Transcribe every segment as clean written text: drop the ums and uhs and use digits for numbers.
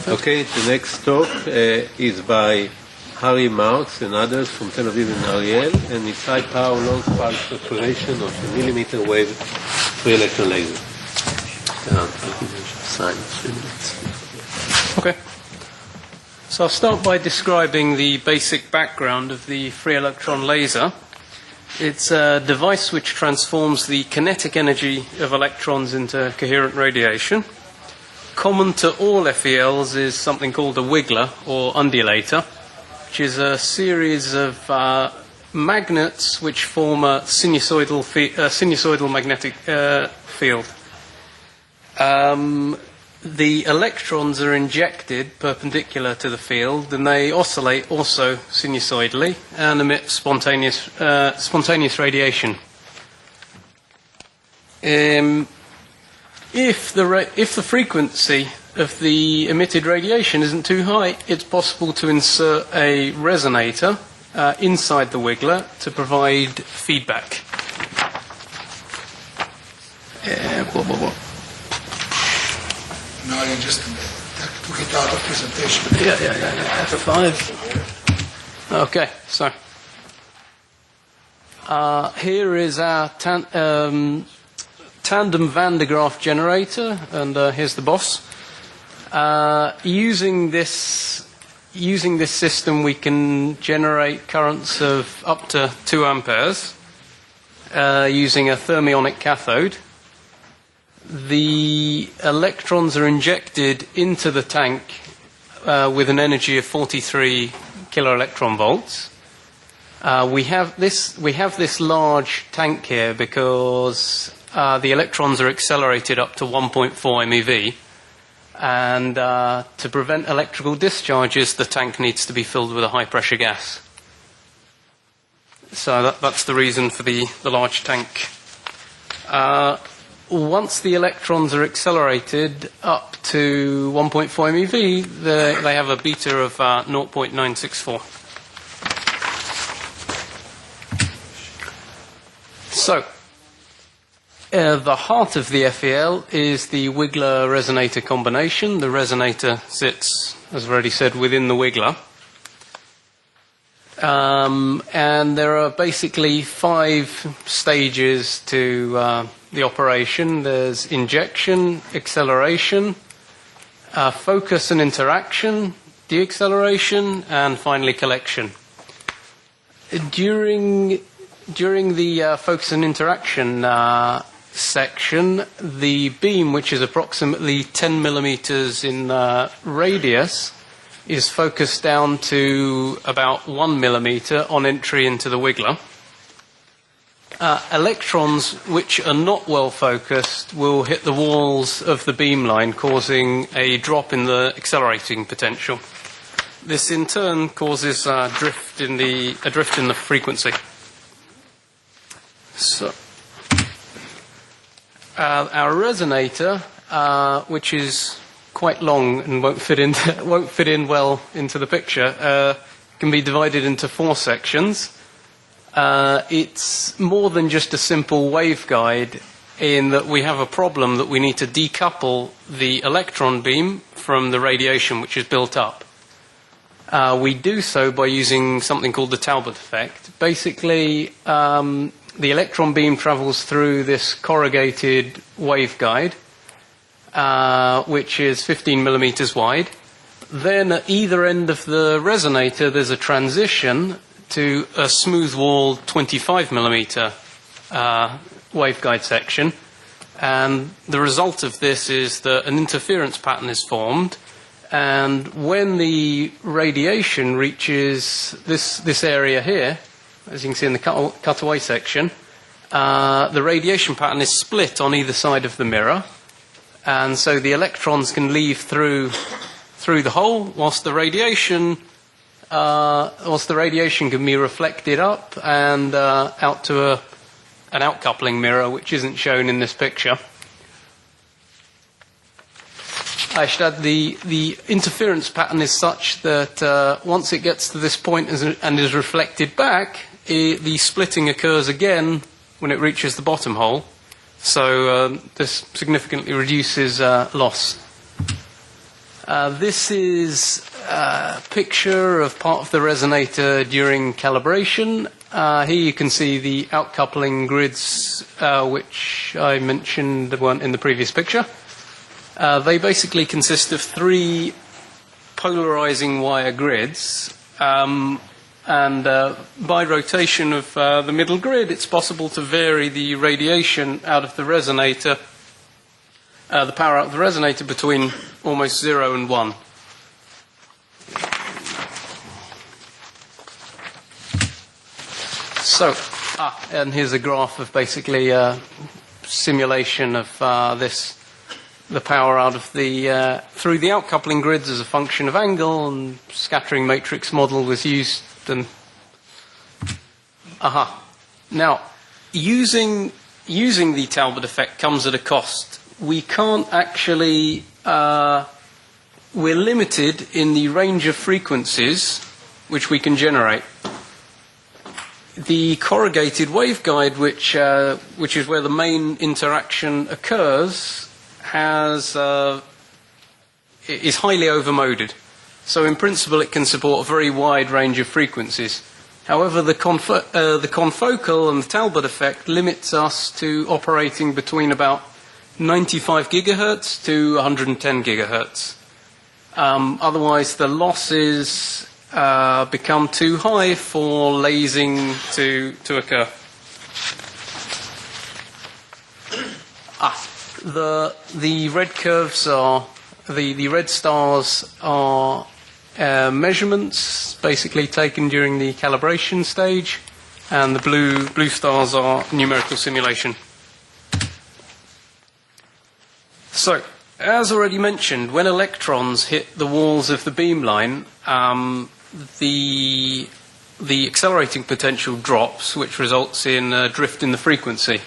Okay, the next talk is by Harry Marks and others from Tel Aviv and Ariel, and it's high power long pulse operation of a millimeter wave free electron laser. Okay. So I'll start by describing the basic background of the free electron laser. It's a device which transforms the kinetic energy of electrons into coherent radiation. Common to all FELs is something called a wiggler or undulator, which is a series of magnets which form a sinusoidal magnetic field. The electrons are injected perpendicular to the field, and they oscillate also sinusoidally and emit spontaneous radiation. If the frequency of the emitted radiation isn't too high, it's possible to insert a resonator inside the wiggler to provide feedback. No, you just took it out of presentation. Yeah. F5. Okay, so here is our tandem Van de Graaff generator, and here's the boss. Using this system, we can generate currents of up to 2 amperes using a thermionic cathode. The electrons are injected into the tank with an energy of 43 kiloelectron volts. We have this large tank here because the electrons are accelerated up to 1.4 MeV, and to prevent electrical discharges, the tank needs to be filled with a high-pressure gas. So that's the reason for the large tank. Once the electrons are accelerated up to 1.4 MeV, they have a beta of 0.964. So, the heart of the FEL is the wiggler-resonator combination. The resonator sits, as I've already said, within the wiggler. And there are basically 5 stages to the operation. There's injection, acceleration, focus and interaction, deacceleration, and finally collection. During the focus and interaction section, the beam, which is approximately 10 millimeters in radius, is focused down to about 1 millimeter on entry into the wiggler. Electrons which are not well focused will hit the walls of the beamline, causing a drop in the accelerating potential. This in turn causes a drift in the frequency. So, our resonator, which is quite long and won't fit in well into the picture, can be divided into 4 sections. It's more than just a simple waveguide, in that we have a problem that we need to decouple the electron beam from the radiation which is built up. We do so by using something called the Talbot Effect. Basically, the electron beam travels through this corrugated waveguide, which is 15 millimeters wide. Then at either end of the resonator, there's a transition to a smooth-walled 25 millimeter waveguide section. And the result of this is that an interference pattern is formed. And when the radiation reaches this area here, as you can see in the cutaway section, the radiation pattern is split on either side of the mirror, and so the electrons can leave through the hole, whilst the radiation can be reflected up and out to an outcoupling mirror, which isn't shown in this picture. I should add the interference pattern is such that once it gets to this point and is reflected back, the splitting occurs again when it reaches the bottom hole. So this significantly reduces loss. This is a picture of part of the resonator during calibration. Here you can see the outcoupling grids, which I mentioned weren't in the previous picture. They basically consist of 3 polarizing wire grids, and by rotation of the middle grid, it's possible to vary the radiation out of the resonator, the power out of the resonator, between almost 0 and 1. So, and here's a graph of basically a simulation of the power out of the through the outcoupling grids as a function of angle, and scattering matrix model was used. And now, using the Talbot effect comes at a cost. We can't actually. We're limited in the range of frequencies which we can generate. The corrugated waveguide, which is where the main interaction occurs, is highly overmoded. So in principle it can support a very wide range of frequencies. However, the confocal and the Talbot effect limits us to operating between about 95 gigahertz to 110 gigahertz. Otherwise the losses become too high for lasing to occur. The red curves are the red stars are measurements basically taken during the calibration stage, and the blue stars are numerical simulation. So, as already mentioned, when electrons hit the walls of the beamline, the accelerating potential drops, which results in a drift in the frequency.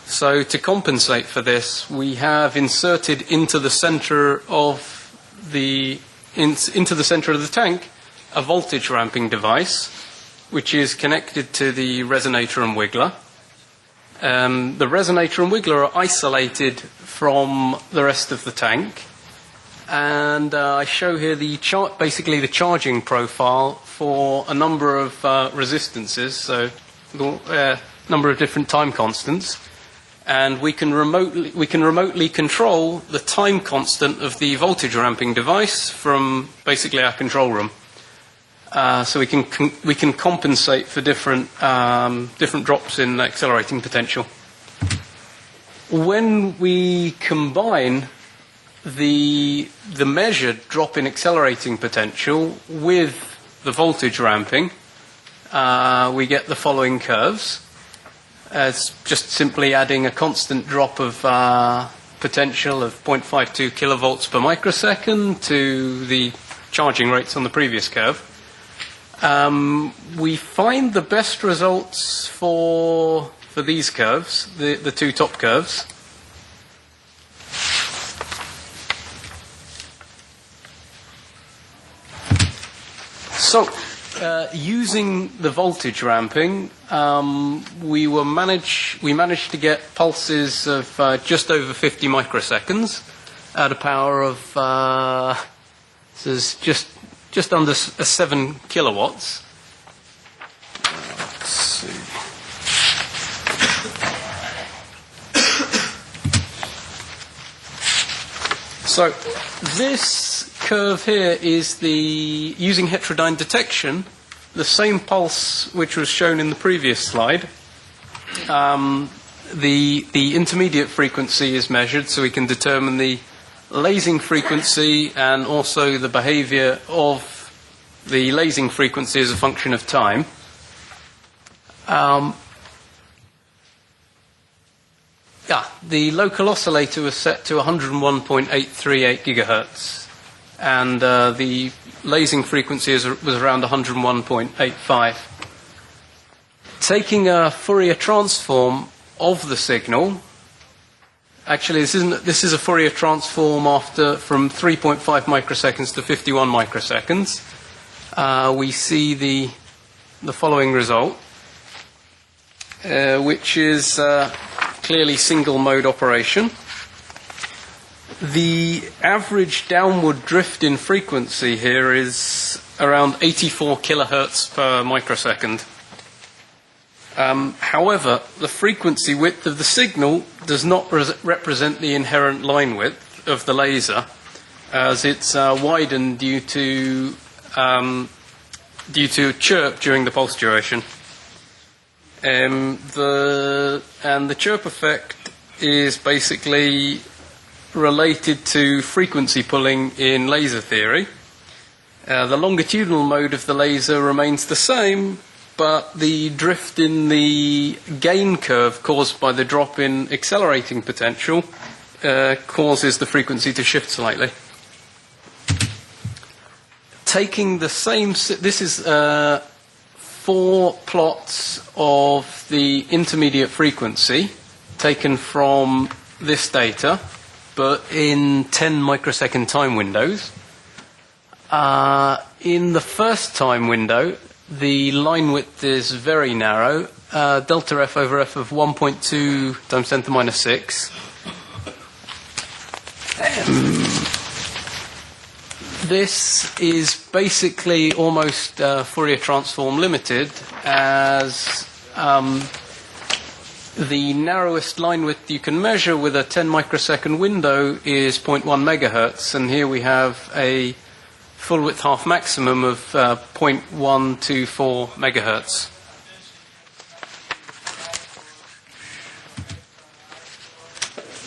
So to compensate for this, we have inserted into the center of the tank a voltage ramping device, which is connected to the resonator and wiggler. The resonator and wiggler are isolated from the rest of the tank, and I show here basically the charging profile for a number of resistances, so a number of different time constants, and we can remotely control the time constant of the voltage ramping device from basically our control room. So we can compensate for different drops in accelerating potential. When we combine the measured drop in accelerating potential with the voltage ramping, we get the following curves. It's just simply adding a constant drop of potential of 0.52 kilovolts per microsecond to the charging rates on the previous curve. We find the best results for these curves, the 2 top curves. So, using the voltage ramping, we managed to get pulses of just over 50 microseconds at a power of this is just under 7 kilowatts. Let's see. So this curve here is using heterodyne detection, the same pulse which was shown in the previous slide. The intermediate frequency is measured, so we can determine the lasing frequency and also the behavior of the lasing frequency as a function of time. The local oscillator was set to 101.838 gigahertz, and the lasing frequency was around 101.85. Taking a Fourier transform of the signal, actually this is a Fourier transform from 3.5 microseconds to 51 microseconds. We see the following result, which is clearly single mode operation. The average downward drift in frequency here is around 84 kilohertz per microsecond. However, the frequency width of the signal does not represent the inherent line width of the laser, as it's widened due to chirp during the pulse duration. The chirp effect is basically related to frequency pulling in laser theory. The longitudinal mode of the laser remains the same, but the drift in the gain curve caused by the drop in accelerating potential causes the frequency to shift slightly. Taking the same, this is 4 plots of the intermediate frequency taken from this data, but in 10 microsecond time windows. In the first time window, the line width is very narrow, delta f over f of 1.2 times 10 to the minus 6. This is basically almost Fourier transform limited, as the narrowest line width you can measure with a 10 microsecond window is 0.1 megahertz, and here we have a full width half maximum of 0.124 megahertz.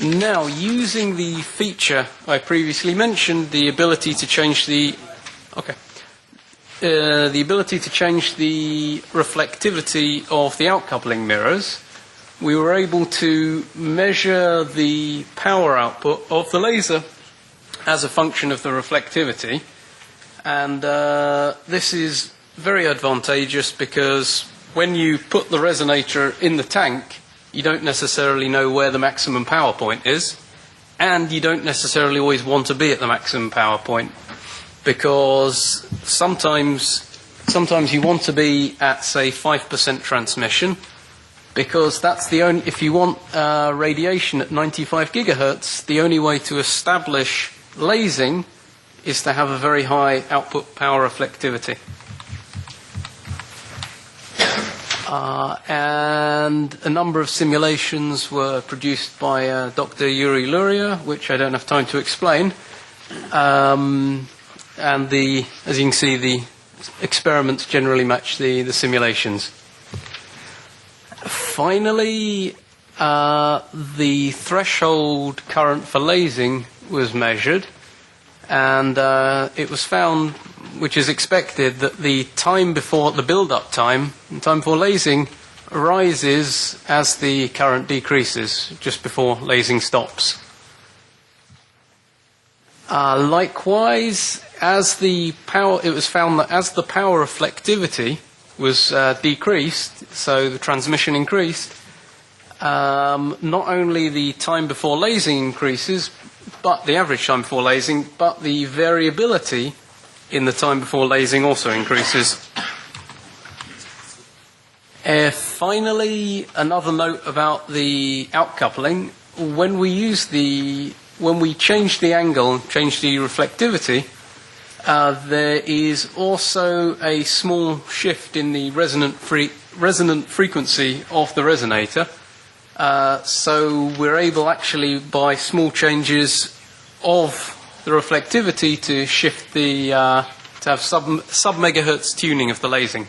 Now, using the feature I previously mentioned, the ability to change the reflectivity of the outcoupling mirrors, we were able to measure the power output of the laser as a function of the reflectivity. And this is very advantageous because when you put the resonator in the tank, you don't necessarily know where the maximum power point is, and you don't necessarily always want to be at the maximum power point, because sometimes you want to be at, say, 5% transmission, because that's the only, if you want radiation at 95 gigahertz, the only way to establish lasing is to have a very high output power reflectivity. And a number of simulations were produced by Dr. Yuri Luria, which I don't have time to explain. And as you can see, the experiments generally match the simulations. Finally, the threshold current for lasing was measured, and it was found, which is expected, that the time before the build-up time before lasing rises as the current decreases, just before lasing stops. Likewise, it was found that as the power reflectivity was decreased, so the transmission increased, not only the time before lasing increases, but the average time before lasing, but the variability in the time before lasing also increases. Finally, another note about the outcoupling. When we change the angle, change the reflectivity, there is also a small shift in the resonant frequency of the resonator. So we're able actually, by small changes of the reflectivity, to shift to have sub-megahertz tuning of the lasing.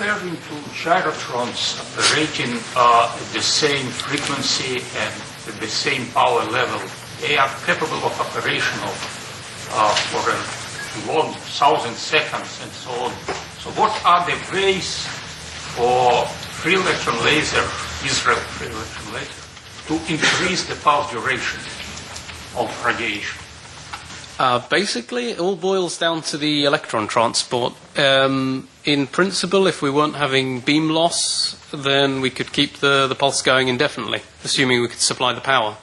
Comparing to gyrotrons operating at the same frequency and at the same power level, they are capable of operation for a long 1,000 seconds and so on. So what are the ways for free electron laser, Israel free electron laser, to increase the pulse duration of radiation? Basically, it all boils down to the electron transport. In principle, if we weren't having beam loss, then we could keep the pulse going indefinitely, assuming we could supply the power.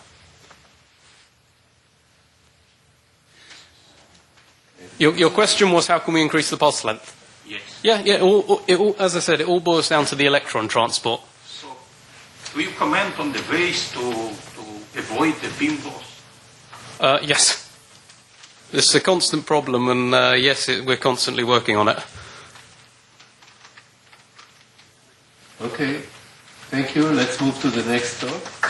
Your question was how can we increase the pulse length? Yes. Yeah. As I said, it all boils down to the electron transport. So, will you comment on the ways to avoid the beam loss? Yes. This is a constant problem, and yes, we're constantly working on it. Okay. Thank you. Let's move to the next talk.